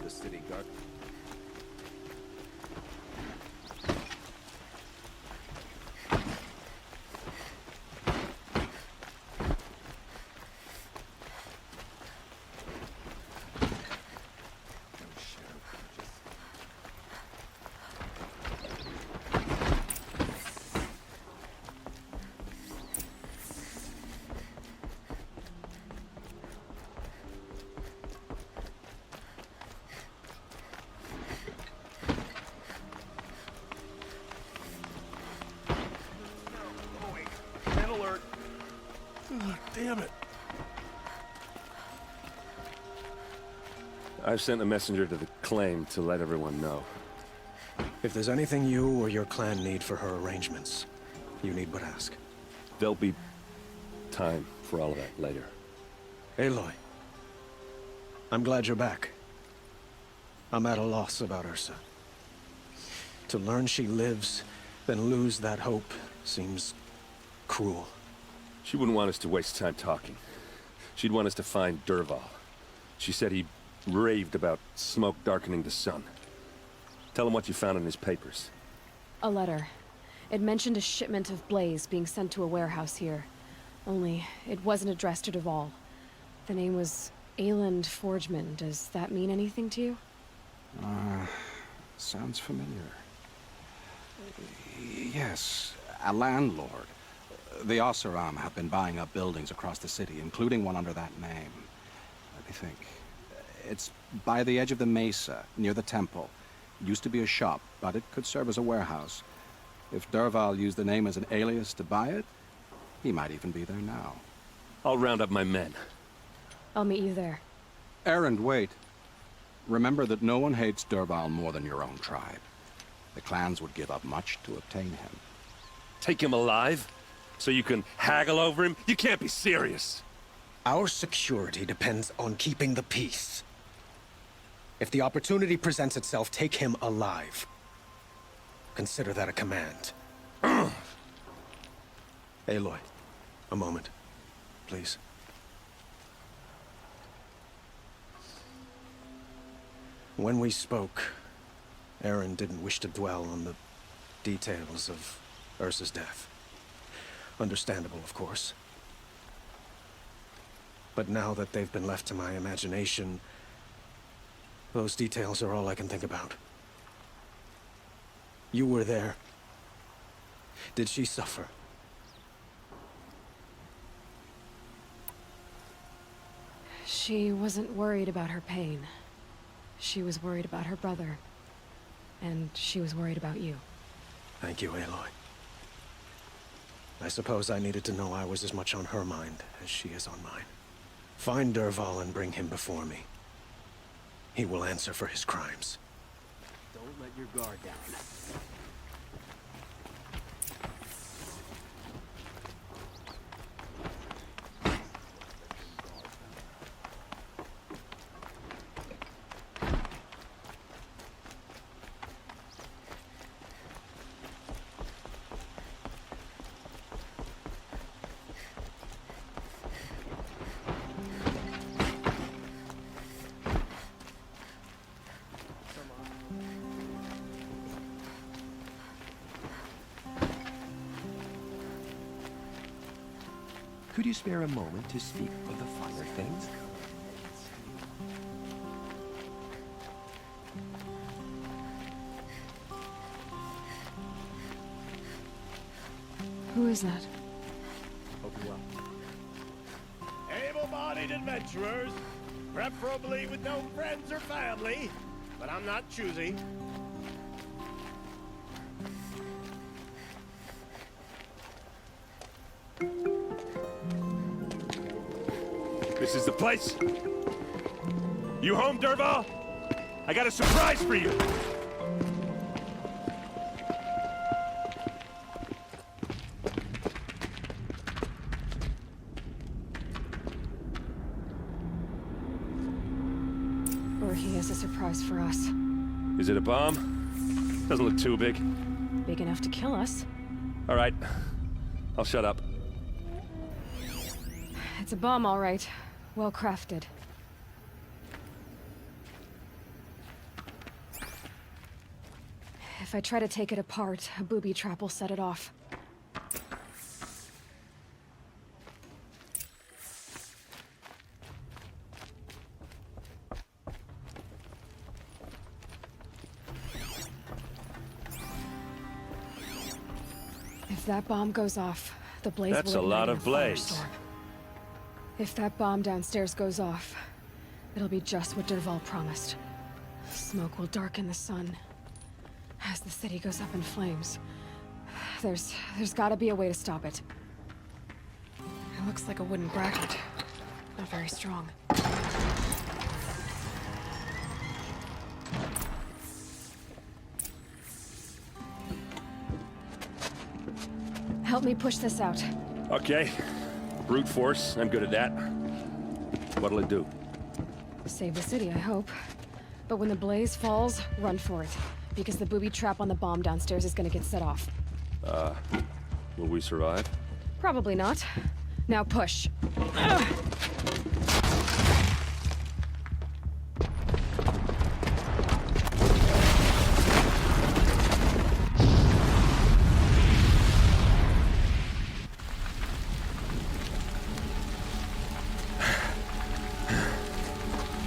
The city guard. Alert. Oh, damn it. I've sent a messenger to the claim to let everyone know. If there's anything you or your clan need for her arrangements, you need but ask. There'll be time for all of that later. Aloy, I'm glad you're back. I'm at a loss about Ursa. To learn she lives, then lose that hope, seems cruel. She wouldn't want us to waste time talking. She'd want us to find Dervahl. She said he raved about smoke darkening the sun. Tell him what you found in his papers. A letter. It mentioned a shipment of blaze being sent to a warehouse here. Only, it wasn't addressed to Dervahl. The name was Ayland Forgeman. Does that mean anything to you? Sounds familiar. Yes, a landlord. The Oseram have been buying up buildings across the city, including one under that name. Let me think. It's by the edge of the mesa, near the temple. It used to be a shop, but it could serve as a warehouse. If Dervahl used the name as an alias to buy it, he might even be there now. I'll round up my men. I'll meet you there. Erend, wait. Remember that no one hates Dervahl more than your own tribe. The clans would give up much to obtain him. Take him alive? So you can haggle over him? You can't be serious! Our security depends on keeping the peace. If the opportunity presents itself, take him alive. Consider that a command. Aloy, a moment, please. When we spoke, Erend didn't wish to dwell on the details of Ursa's death. Understandable, of course. But now that they've been left to my imagination, those details are all I can think about. You were there. Did she suffer? She wasn't worried about her pain. She was worried about her brother. And she was worried about you. Thank you, Aloy. I suppose I needed to know I was as much on her mind as she is on mine. Find Dervahl and bring him before me. He will answer for his crimes. Don't let your guard down. Could you spare a moment to speak of the finer things? Who is that? Hope you're well. Able-bodied adventurers, preferably with no friends or family, but I'm not choosy. This is the place? You home, Dervahl? I got a surprise for you! Or he has a surprise for us. Is it a bomb? Doesn't look too big. Big enough to kill us. All right. I'll shut up. It's a bomb, all right. Well crafted. If I try to take it apart, a booby trap will set it off. If that bomb goes off, the blaze That's will a lot ignite of a fire blaze. storm. If that bomb downstairs goes off, it'll be just what Dervahl promised. Smoke will darken the sun. As the city goes up in flames, there's gotta be a way to stop it. It looks like a wooden bracket. Not very strong. Help me push this out. Okay. Brute force, I'm good at that. What'll it do? Save the city, I hope. But when the blaze falls, run for it. Because the booby trap on the bomb downstairs is gonna get set off. Will we survive? Probably not. Now push.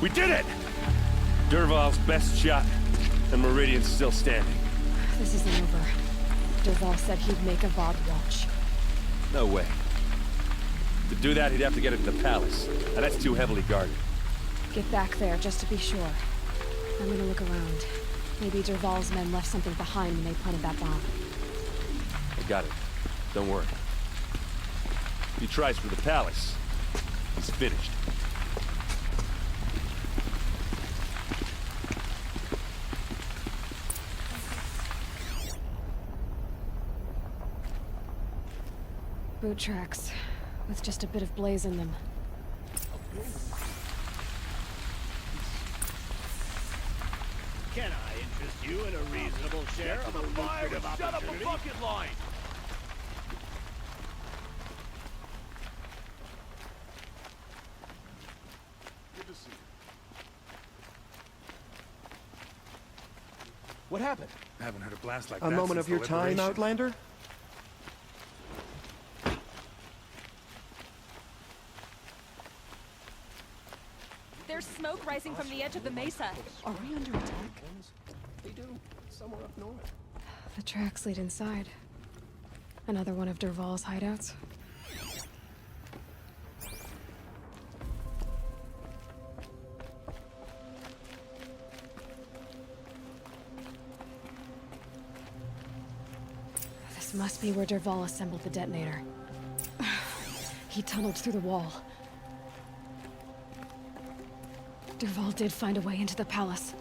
We did it! Dervahl's best shot, and Meridian's still standing. This isn't over. Dervahl said he'd make a VOD watch. No way. To do that, he'd have to get into the palace, and that's too heavily guarded. Get back there, just to be sure. I'm gonna look around. Maybe Dervahl's men left something behind when they planted that bomb. I got it. Don't worry. If he tries for the palace, he's finished. Boot tracks, with just a bit of blaze in them. Can I interest you in a reasonable share of a lucrative opportunity? Shut up a bucket line! Good to see you. What happened? I haven't heard a blast like A that moment since of your the time, Liberation. Outlander? There's smoke rising from the edge of the mesa. Are we under attack? They do. Somewhere up north. The tracks lead inside. Another one of Dervahl's hideouts. This must be where Dervahl assembled the detonator. He tunneled through the wall. Dervahl did find a way into the palace.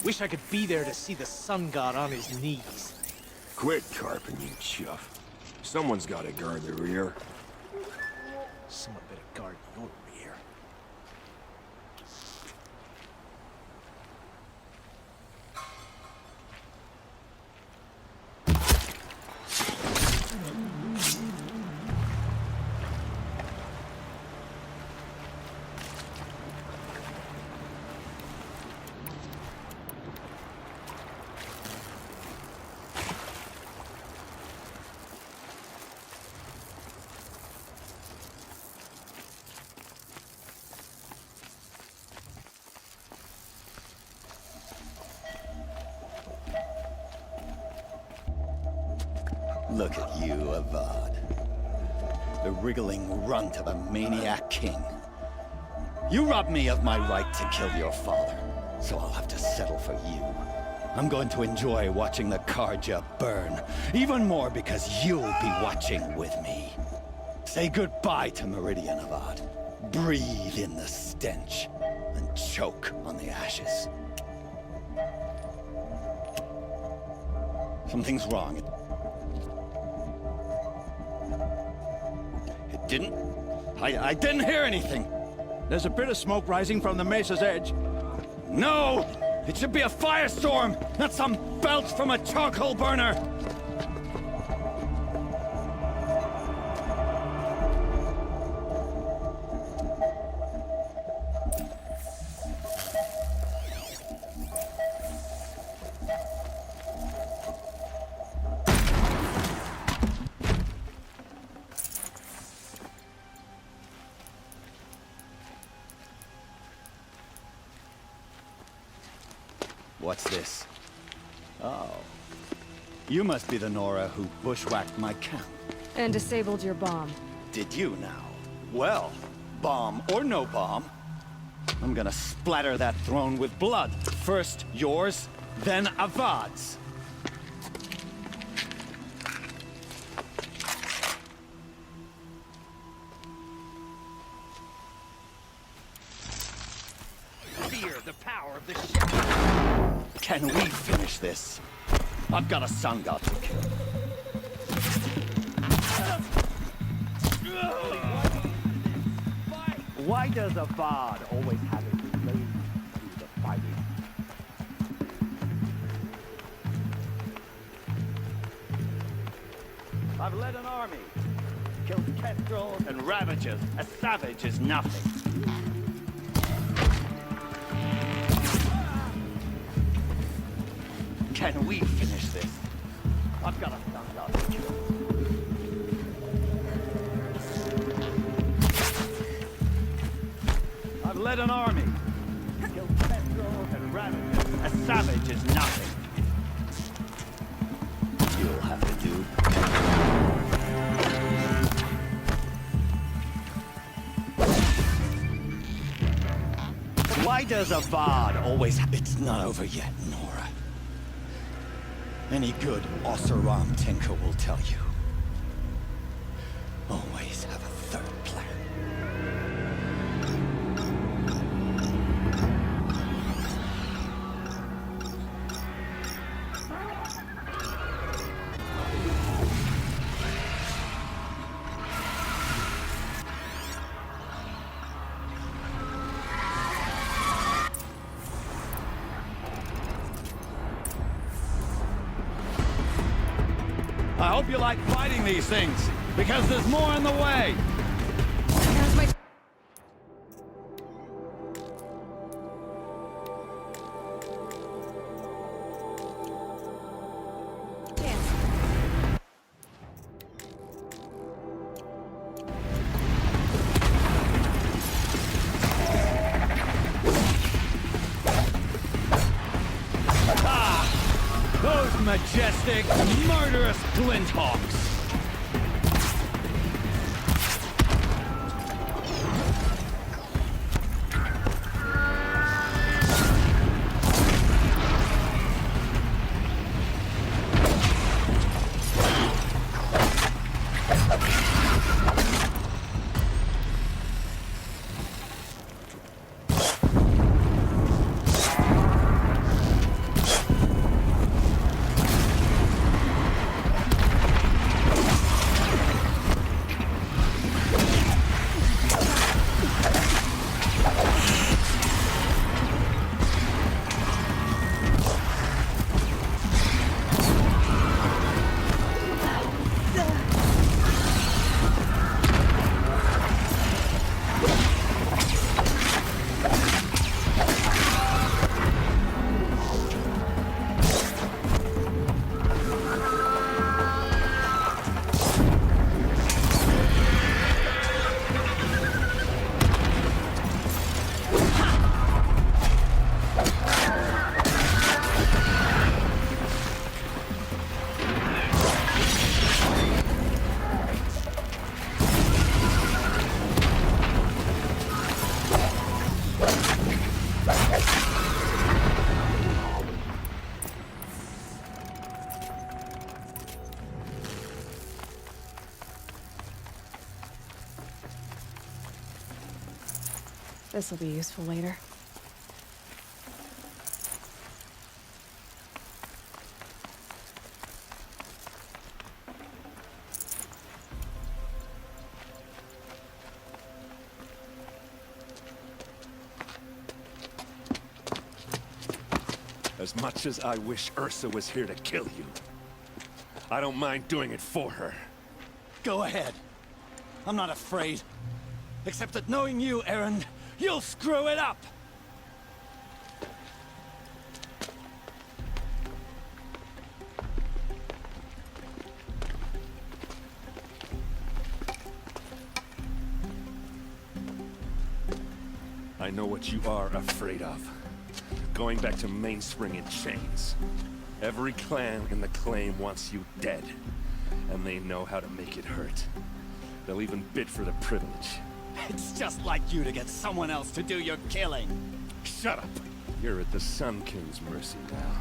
Wish I could be there to see the sun god on his knees. Quit carping, you chuff. Someone's gotta guard the rear. Someone better guard your rear. Look at you, Avad. The wriggling runt of a maniac king. You robbed me of my right to kill your father, so I'll have to settle for you. I'm going to enjoy watching the Karja burn, even more because you'll be watching with me. Say goodbye to Meridian, Avad. Breathe in the stench, and choke on the ashes. Something's wrong. It didn't... I didn't hear anything. There's a bit of smoke rising from the mesa's edge. No! It should be a firestorm, not some belch from a charcoal burner! What's this? Oh. You must be the Nora who bushwhacked my camp. And disabled your bomb. Did you now? Well, bomb or no bomb, I'm gonna splatter that throne with blood. First yours, then Avad's. Fear the power of the shadow. Can we finish this? I've got a sun god to kill. Why does Avad always have it related to the fighting? I've led an army. Killed kestrels and ravagers. A savage is nothing. Can we finish this? I've got a sun god to kill. I've led an army. Killed kestrels and ravagers. A savage is nothing. You'll have to do. Why does Avad always... It's not over yet, Nora. Any good Oseram tinker will tell you. Always have a third plan. I hope you like fighting these things, because there's more in the way. Here's my... Those majestic, murderous glinthawks! This'll be useful later. As much as I wish Ursa was here to kill you, I don't mind doing it for her. Go ahead. I'm not afraid. Except that knowing you, Erend, you'll screw it up! I know what you are afraid of. Going back to Mainspring in chains. Every clan in the claim wants you dead. And they know how to make it hurt. They'll even bid for the privilege. It's just like you to get someone else to do your killing. Shut up! You're at the Sun King's mercy now.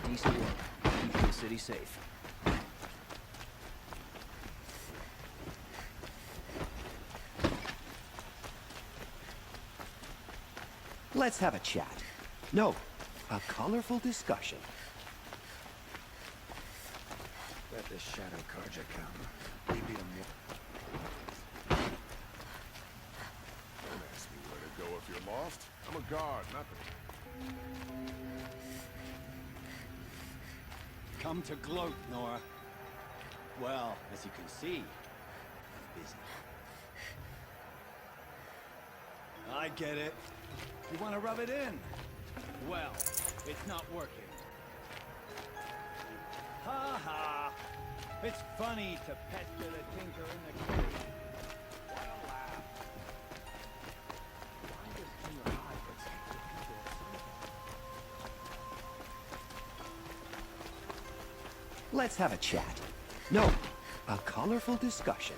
Decent work. Keeping the city safe. Let's have a chat. No, a colorful discussion. Let this shadow Karja come. Maybe Don't ask me where to go if you're lost. I'm a guard, nothing. Come to gloat, Nora. Well, as you can see, busy. I get it. You want to rub it in? Well, it's not working. Ha ha! It's funny to pester the tinker in the cave. What a laugh. Why does King Aloy protect the people of Sunny? Let's have a chat. No, a colorful discussion.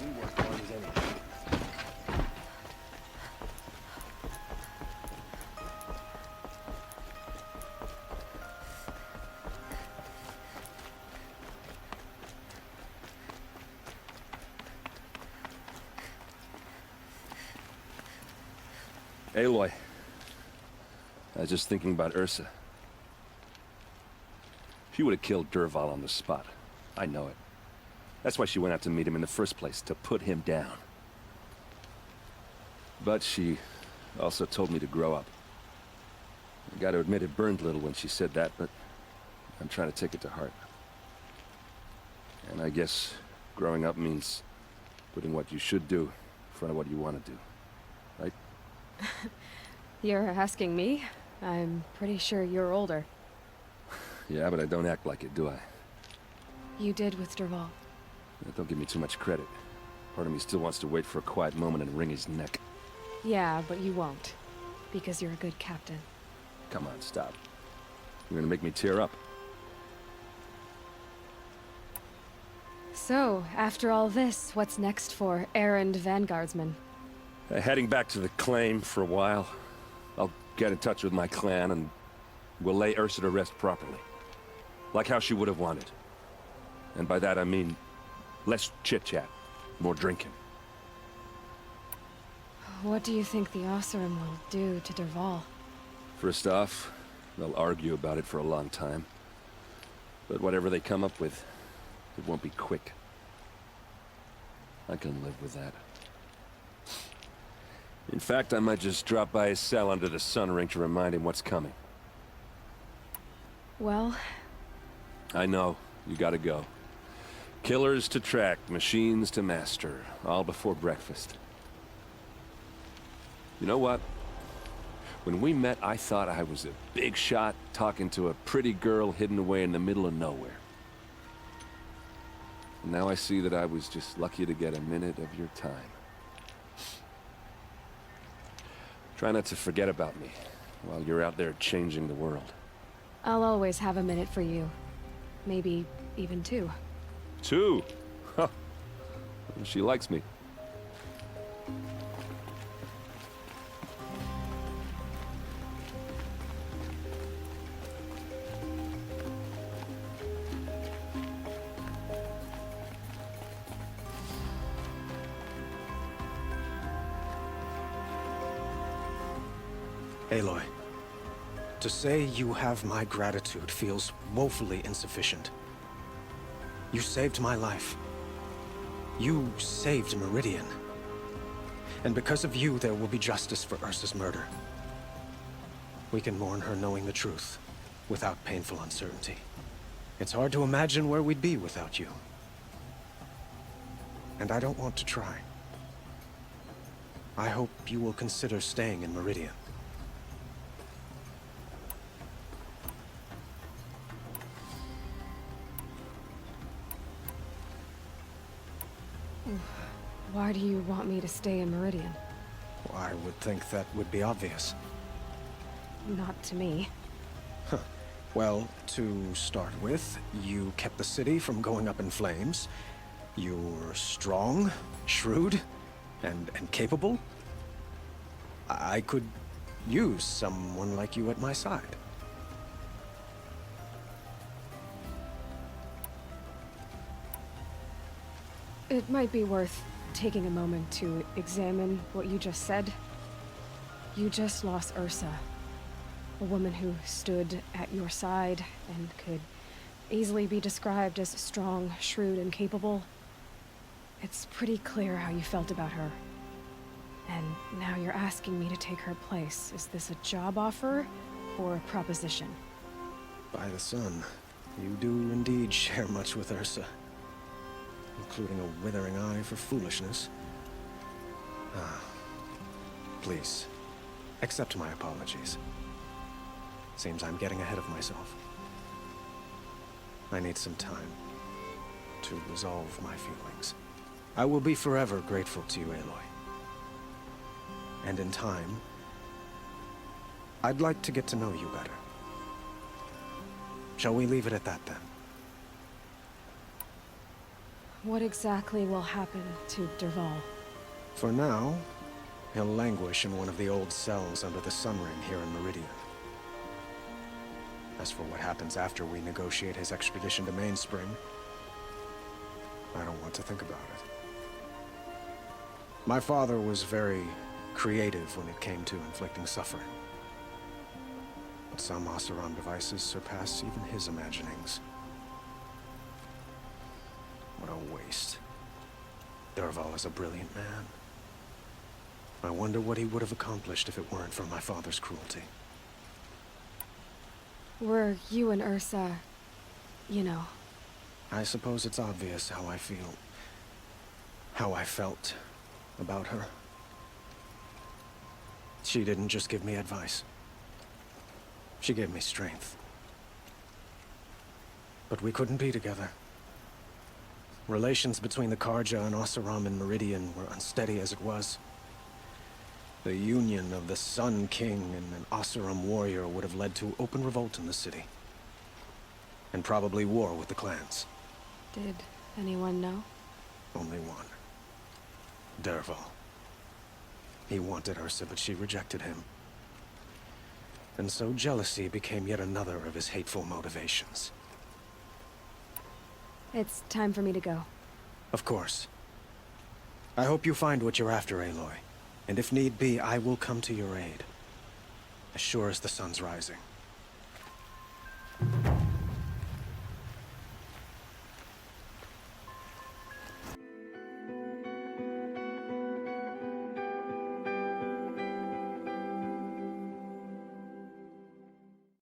We work hard as anything. Aloy. I was just thinking about Ursa. She would have killed Dervahl on the spot. I know it. That's why she went out to meet him in the first place, to put him down. But she also told me to grow up. I gotta admit it burned a little when she said that, but I'm trying to take it to heart. And I guess growing up means putting what you should do in front of what you want to do. Right? You're asking me? I'm pretty sure you're older. Yeah, but I don't act like it, do I? You did with Dervahl. Don't give me too much credit. Part of me still wants to wait for a quiet moment and wring his neck. Yeah, but you won't. Because you're a good captain. Come on, stop. You're gonna make me tear up. So, after all this, what's next for errand vanguardsman? Heading back to the claim for a while. I'll get in touch with my clan and we'll lay Ursa to rest properly. Like how she would have wanted. And by that I mean less chit-chat, more drinking. What do you think the Oseram will do to Dervahl? First off, they'll argue about it for a long time. But whatever they come up with, it won't be quick. I can live with that. In fact, I might just drop by his cell under the sun ring to remind him what's coming. Well, I know. You gotta go. Killers to track, machines to master, all before breakfast. You know what? When we met, I thought I was a big shot talking to a pretty girl hidden away in the middle of nowhere. And now I see that I was just lucky to get a minute of your time. Try not to forget about me while you're out there changing the world. I'll always have a minute for you. Maybe even two. Two? Huh. She likes me. Aloy, to say you have my gratitude feels woefully insufficient. You saved my life. You saved Meridian. And because of you, there will be justice for Ursa's murder. We can mourn her knowing the truth, without painful uncertainty. It's hard to imagine where we'd be without you. And I don't want to try. I hope you will consider staying in Meridian. Why do you want me to stay in Meridian? Well, I would think that would be obvious. Not to me. Huh. Well, to start with, you kept the city from going up in flames. You're strong, shrewd, and capable. I could use someone like you at my side. It might be worth taking a moment to examine what you just said. You just lost Ursa, a woman who stood at your side and could easily be described as strong, shrewd, and capable. It's pretty clear how you felt about her. And now you're asking me to take her place. Is this a job offer or a proposition? By the sun, you do indeed share much with Ursa. Including a withering eye for foolishness. Please, accept my apologies. Seems I'm getting ahead of myself. I need some time to resolve my feelings. I will be forever grateful to you, Aloy. And in time, I'd like to get to know you better. Shall we leave it at that, then? What exactly will happen to Dervahl? For now, he'll languish in one of the old cells under the Sun Ring here in Meridian. As for what happens after we negotiate his extradition to Mainspring, I don't want to think about it. My father was very creative when it came to inflicting suffering. But some Oseram devices surpass even his imaginings. What a waste. Dervahl is a brilliant man. I wonder what he would have accomplished if it weren't for my father's cruelty. Were you and Ursa, you know? I suppose it's obvious how I feel. How I felt about her. She didn't just give me advice. She gave me strength. But we couldn't be together. Relations between the Karja and Oseram in Meridian were unsteady as it was. The union of the Sun King and an Oseram warrior would have led to open revolt in the city. And probably war with the clans. Did anyone know? Only one. Dervahl. He wanted Ursa, but she rejected him. And so jealousy became yet another of his hateful motivations. It's time for me to go. Of course. I hope you find what you're after, Aloy. And if need be, I will come to your aid. As sure as the sun's rising.